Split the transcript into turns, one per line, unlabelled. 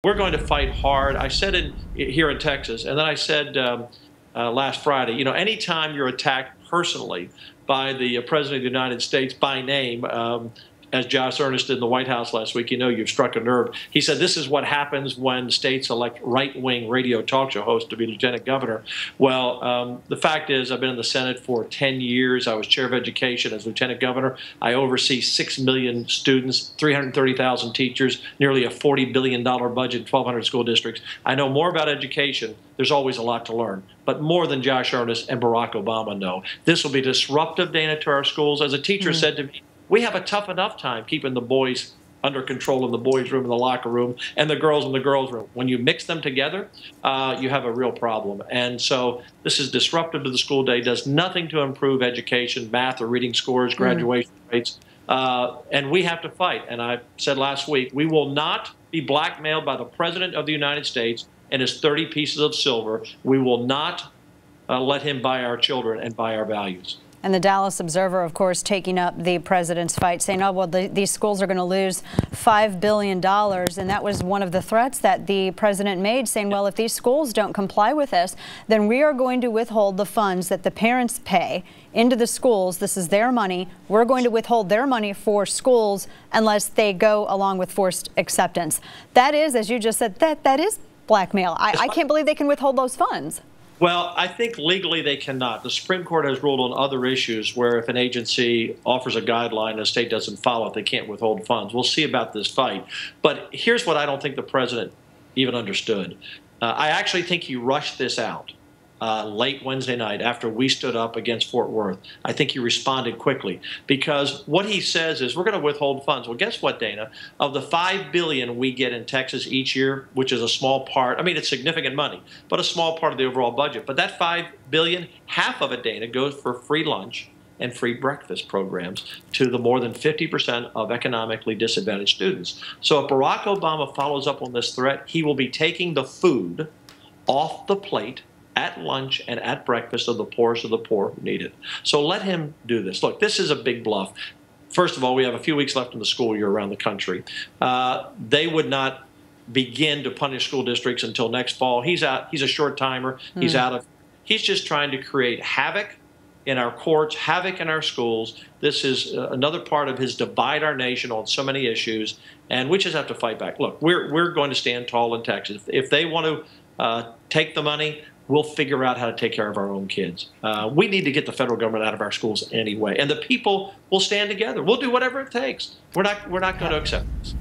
We're going to fight hard. I said here in Texas, and then I said last Friday, you know, anytime you're attacked personally by the President of the United States by name, as Josh Earnest did in the White House last week, you know you've struck a nerve. He said this is what happens when states elect right-wing radio talk show hosts to be lieutenant governor. Well, the fact is I've been in the Senate for 10 years. I was chair of education as lieutenant governor. I oversee 6 million students, 330,000 teachers, nearly a $40 billion budget, 1,200 school districts. I know more about education. There's always a lot to learn, but more than Josh Earnest and Barack Obama know. This will be disruptive, Dana, to our schools. As a teacher said to me, we have a tough enough time keeping the boys under control in the boys' room, in the locker room, and the girls in the girls' room. When you mix them together, you have a real problem. And so this is disruptive to the school day, does nothing to improve education, math or reading scores, graduation rates. And we have to fight. And I said last week, we will not be blackmailed by the President of the United States and his 30 pieces of silver. We will not let him buy our children and buy our values.
And the Dallas Observer, of course, taking up the president's fight, saying, oh, well, these schools are going to lose $5 billion. And that was one of the threats that the president made, saying, well, if these schools don't comply with this, then we are going to withhold the funds that the parents pay into the schools. This is their money. We're going to withhold their money for schools unless they go along with forced acceptance. That is, as you just said, that is blackmail. I can't believe they can withhold those funds.
Well, I think legally they cannot. The Supreme Court has ruled on other issues where if an agency offers a guideline and a state doesn't follow it, they can't withhold funds. We'll see about this fight. But here's what I don't think the president even understood. I actually think he rushed this out late Wednesday night after we stood up against Fort Worth. I think he responded quickly because what he says is we're going to withhold funds. Well, guess what, Dana? Of the $5 billion we get in Texas each year, which is a small part, I mean, it's significant money, but a small part of the overall budget. But that $5 billion, half of it, Dana, goes for free lunch and free breakfast programs to the more than 50% of economically disadvantaged students. So if Barack Obama follows up on this threat, he will be taking the food off the plate at lunch and at breakfast of the poorest of the poor who need it. So let him do this. Look, this is a big bluff. First of all, we have a few weeks left in the school year around the country. They would not begin to punish school districts until next fall. He's out. He's a short timer. He's out of. He's just trying to create havoc in our courts, havoc in our schools. This is another part of his divide our nation on so many issues, and we just have to fight back. Look, we're going to stand tall in Texas. If they want to take the money, we'll figure out how to take care of our own kids. We need to get the federal government out of our schools anyway, and the people will stand together. We'll do whatever it takes. We're not going to accept this.